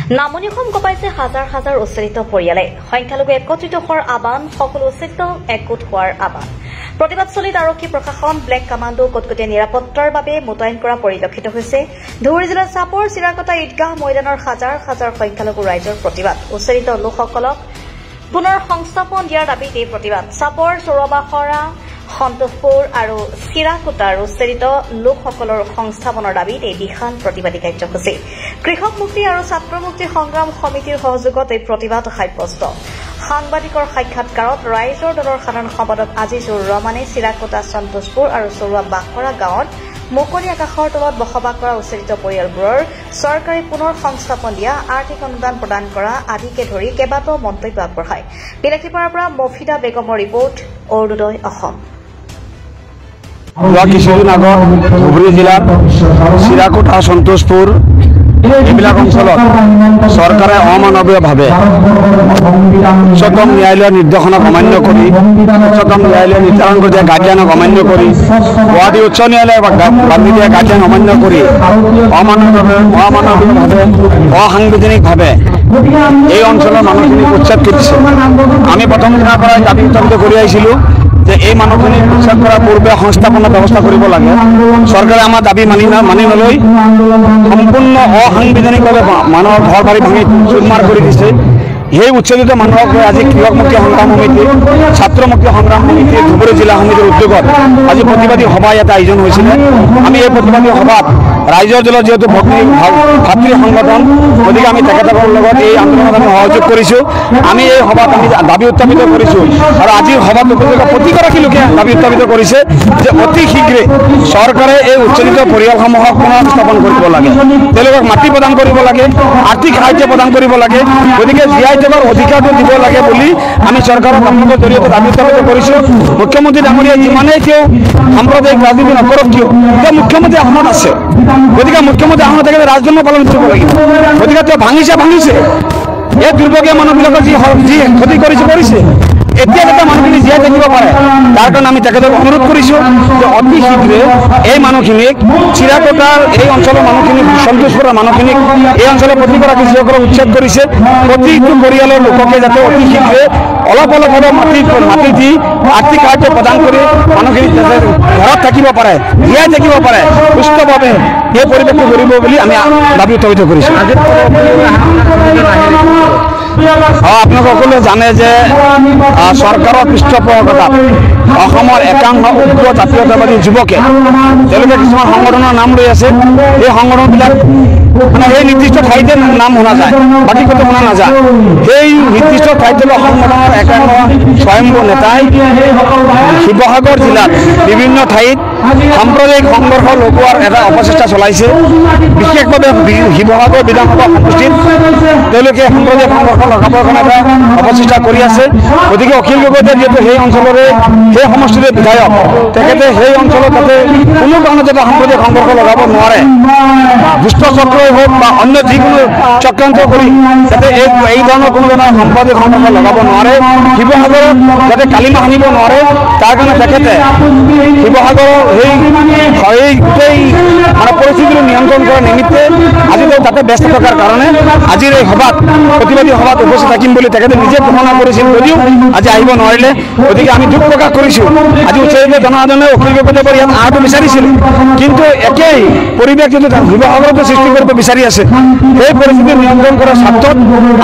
নামনি অসম কপাইছে হাজাৰ হাজাৰ উচ্চাৰিত পৰিয়ালে সংখ্যালঘু একত্ৰিত হোৱাৰ আহ্বান সকলো উচ্চাৰিত একগোট হোৱাৰ আহ্বান প্ৰতিবাদস্থলীত আৰক্ষী প্ৰশাসন ব্লেক কামাণ্ডো কটকটীয়া নিৰাপত্তাৰ বাবে মোতায়েন কৰা পৰিলক্ষিত হৈছে ধুবুৰী জিলাৰ চাপৰ চিৰাকটা ঈদগাহ ময়দানৰ হাজাৰ হাজাৰ সংখ্যালঘু ৰাইজৰ প্ৰতিবাদ উচ্চাৰিত লোকসকলক পুনৰ সংস্থাপন দিয়াৰ দাবীত এই প্ৰতিবাদ চাপৰ চৌৰবাখৰা সন্তোষপুৰ আৰু চিৰাকুটাৰ উচ্চাৰিত লোকসকলৰ সংস্থাপনৰ দাবীত এই বিশাল প্ৰতিবাদী কাৰ্যসূচী কৃষক মুক্তি আৰু ছাত্ৰ মুক্তি সংগ্ৰাম সমিতিৰ সহযোগত এই প্ৰতিবাদ সাব্যস্ত সাংবাদিকৰ সাক্ষাৎকাৰত ৰাইজৰ দলৰ সাধাৰণ সম্পাদক আজিজুৰ ৰহমানে চিৰাকুটা সন্তোষপুৰ আৰু চৌৰবাখৰা গাঁৱত মুকলি আকাশৰ তলত বসবাস কৰা উচ্চাৰিত পৰিয়ালবোৰৰ চৰকাৰে পুনৰ সংস্থাপন দিয়া আৰ্থিক অনুদান প্ৰদান কৰা আদিকে ধৰি কেইবাটাও মন্তব্য আগবঢ়ায় বিলাসীপাৰাৰ পৰা মফিদা বেগমৰ ৰিপৰ্ট অৰুণোদয় অসম কিছুদিন আগত ধুবুৰী জিলাৰ চিৰাকুটা সন্তোষপুৰ এইবিলাক অঞ্চলত চৰকাৰে অমানৱীয়ভাৱে উচ্চতম ন্যায়ালয়ৰ নিৰ্দেশনাক অমান্য কৰি উচ্চতম ন্যায়ালয়ে নিৰ্ধাৰণ কৰি দিয়া গাইডলাইনক অমান্য কৰি গুৱাহাটী উচ্চ ন্যায়ালয়ে বান্ধি দিয়া গাইডলাইন অমান্য কৰি অমানৱীয়ভাৱে অসাংবিধানিকভাৱে এই অঞ্চলৰ মানুহখিনিক উচ্ছেদ কৰিছে আমি প্ৰথম দিনাৰ পৰাই দাবী উত্থাপিত কৰি আহিছিলোঁ যে এই মানুহখিনিক উচ্ছেদ কৰাৰ পূৰ্বে সংস্থাপনৰ ব্যৱস্থা কৰিব লাগে চৰকাৰে আমাৰ দাবী মানি নলৈ সম্পূৰ্ণ অসাংবিধানিকভাৱে মানুহৰ ঘৰ বাৰী ভাঙি চুৰমাৰ কৰি দিছে সেই উচ্ছেদিত মানুহক আজি কৃষক মুক্তি সংগ্ৰাম সমিতি ছাত্ৰ মুক্তি সংগ্ৰাম সমিতি ধুবুৰী জিলা সমিতিৰ উদ্যোগত আজি প্ৰতিবাদী সভা ইয়াত আয়োজন হৈছিলে আমি এই প্ৰতিবাদী সভাত ৰাইজৰ দলৰ যিহেতু ভাতৃ সংগঠন গতিকে আমি তেখেতসকলৰ লগত এই আন্দোলনত আমি সহযোগ কৰিছোঁ আমি এই সভাত আমি দাবী উত্থাপিত কৰিছোঁ আৰু আজিৰ সভাত উপযোগী প্ৰতিগৰাকী লোকে দাবী উত্থাপিত কৰিছে যে অতি শীঘ্ৰে চৰকাৰে এই উচ্ছেদিত পৰিয়ালসমূহক পুনৰ স্থাপন কৰিব লাগে তেওঁলোকক মাটি প্ৰদান কৰিব লাগে আৰ্থিক সাহায্য প্ৰদান কৰিব লাগে গতিকে জীয়াই থকাৰ অধিকাৰটো দিব লাগে বুলি আমি চৰকাৰৰ কামৰ জৰিয়তে দাবী উত্থাপিত কৰিছোঁ মুখ্যমন্ত্ৰী ডাঙৰীয়াই যিমানেই কিয় সাম্প্ৰদায়িক ৰাজনীতি নকৰক কিয় তেওঁ মুখ্যমন্ত্ৰী আসনত আছে গতিকে মুখ্যমন্ত্ৰী আসনত থাকিলে ৰাজধৰ্ম পালন কৰিব লাগিব গতিকে তেওঁ ভাঙিছে এই দুৰ্ভগীয়া মানুহবিলাকৰ যি ক্ষতি কৰিছে এতিয়া যাতে মানুহখিনি জীয়াই থাকিব পাৰে তাৰ কাৰণে আমি তেখেতক অনুৰোধ কৰিছোঁ যে অতি শীঘ্ৰে এই মানুহখিনিক চিৰাকুটাৰ এই অঞ্চলৰ মানুহখিনিক সন্তোষপুৰৰ মানুহখিনিক এই অঞ্চলৰ প্ৰতিগৰাকী যিসকলক উচ্ছেদ কৰিছে প্ৰতিটো পৰিয়ালৰ লোককে যাতে অতি শীঘ্ৰে অলপ মাটি দি আৰ্থিক সাহায্য প্ৰদান কৰি মানুহখিনি যাতে ঘৰত থাকিব পাৰে জীয়াই থাকিব পাৰে সুস্থভাৱে এই পৰিৱেশটো কৰিব বুলি আমি দাবী উত্থাপিত কৰিছোঁ আপোনালোকে সকলোৱে জানে যে চৰকাৰৰ পৃষ্ঠপোষকতাত অসমৰ একাংশ উগ্ৰ জাতীয়তাবাদী যুৱকে তেওঁলোকে কিছুমান সংগঠনৰ নাম লৈ আছে এই সংগঠনবিলাক মানে সেই নিৰ্দিষ্ট ঠাইতে নাম শুনা যায় বাকী ক'তো শুনা নাযায় সেই নিৰ্দিষ্ট ঠাইত সংগঠনৰ একাংশ স্বয়ম্ভূ নেতাই শিৱসাগৰ জিলাত বিভিন্ন ঠাইত সাম্প্ৰদায়িক সংঘৰ্ষ লগোৱাৰ এটা অপচেষ্টা চলাইছে বিশেষভাৱে শিৱসাগৰ বিধানসভা সমষ্টিত তেওঁলোকে সাম্প্ৰদায়িক সংঘৰ্ষ লগাবৰ কাৰণে এটা অপচেষ্টা কৰি আছে গতিকে অখিল গগৈয়ে যিহেতু সেই অঞ্চলৰে সেই সমষ্টিৰে বিধায়ক তেখেতে সেই অঞ্চলত যাতে কোনো কাৰণত যাতে সাম্প্ৰদায়িক সংঘৰ্ষ লগাব নোৱাৰে দুষ্ট চক্ৰই হওক বা অন্য যিকোনো চক্ৰান্ত কৰি যাতে এই ধৰণৰ কোনো ধৰণৰ সাম্প্ৰদায়িক সংঘৰ্ষ লগাব নোৱাৰে শিৱসাগৰত যাতে কালিমা সানিব নোৱাৰে তাৰ কাৰণে তেখেতে শিৱসাগৰৰ সেই গোটেই মানে পৰিস্থিতিটো নিয়ন্ত্ৰণ কৰাৰ নিমিত্তে আজি তেওঁ তাতে ব্যস্ত থকাৰ কাৰণে আজিৰ এই সভাত প্ৰতিবাদী সভাত উপস্থিত থাকিম বুলি তেখেতে নিজে ঘোষণা কৰিছিল যদিও আজি আহিব নোৱাৰিলে গতিকে আমি দুখ প্ৰকাশ কৰিছোঁ আজি উচ্চাৰিত জনসাধাৰণে অখিল গগৈদেৱৰ ইয়াত অহাটো বিচাৰিছিল কিন্তু একেই পৰিৱেশ যিটো শিৱসাগৰতো সৃষ্টি কৰিব বিচাৰি আছে সেই পৰিস্থিতি নিয়ন্ত্ৰণ কৰাৰ স্বাৰ্থত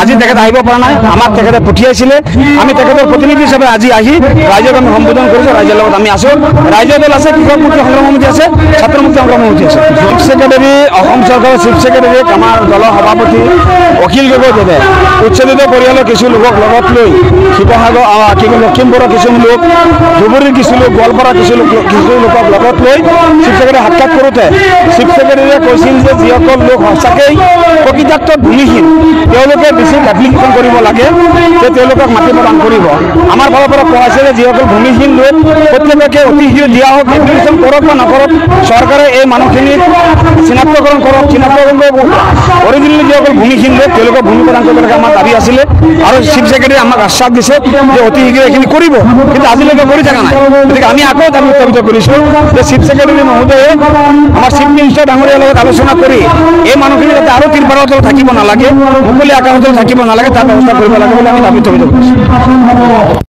আজি তেখেতে আহিব পৰা নাই আমাক তেখেতে পঠিয়াইছিলে আমি তেখেতৰ প্ৰতিনিধি হিচাপে আজি আহি ৰাইজক আমি সম্বোধন কৰিছোঁ ৰাইজৰ লগত আমি আছোঁ ৰাইজৰ দল আছে কৃষক মুক্তি সংগ্ৰাম সমিতি আছে ছাত্ৰ মুক্তি সংগ্ৰাম সমিতি আছে চিফ ছেক্ৰেটাৰী অসম চৰকাৰৰ চিফ ছেক্ৰেটাৰী আমাৰ দলৰ সভাপতি অখিল গগৈদেৱে উচ্ছেদিত পৰিয়ালৰ কিছু লোকক লগত লৈ শিৱসাগৰ লখিমপুৰৰ কিছু লোক ধুবুৰীৰ কিছু লোক গোৱালপাৰাৰ কিছু লোকক লগত লৈ চিফ ছেক্ৰেটাৰী সাক্ষাৎ কৰোঁতে চিফ ছেক্ৰেটাৰীয়ে কৈছিল যে যিসকল লোক সঁচাকেই প্ৰকৃতাৰ্থত ভূমিহীন তেওঁলোকে বেছি এপ্লিকেশ্যন কৰিব লাগে যে তেওঁলোকক মাটি প্ৰদান কৰিব আমাৰ ফালৰ পৰা কোৱা হৈছে যে যিসকল ভূমিহীন লোক প্ৰত্যেককে অতি শীঘ্ৰে দিয়া হওক এপ্লিকেশ্যন কৰক বা নকৰক চৰকাৰে এই মানুহখিনিক চিনাক্তকৰণ কৰক চিনাক্তকৰণ অৰিজিনেলি যিসকল ভূমিহীন লোক তেওঁলোকৰ ভূমি প্ৰদান কৰিবলৈ আমাৰ দাবী আছিলে আৰু চিফ ছেক্ৰেটাৰী আমাক আশ্বাস দিছে যে অতি শীঘ্ৰে এইখিনি কৰিব, কিন্তু আজিলৈকে কৰি থকা নাই। গতিকে আমি আকৌ দাবী উত্থাপিত কৰিছোঁ যে চিফ ছেক্ৰেটাৰী মহোদয়ে আমাৰ চিফ মিনিষ্টাৰ ডাঙৰীয়াৰ লগত আলোচনা কৰি এই মানুহখিনি যাতে আৰু তিৰপালৰ তলত থাকিব নালাগে, মুকলি আকাশৰ তলত থাকিব নালাগে, তাৰ ব্যৱস্থা কৰিব লাগে বুলি আমি দাবী উত্থাপিত কৰিছোঁ।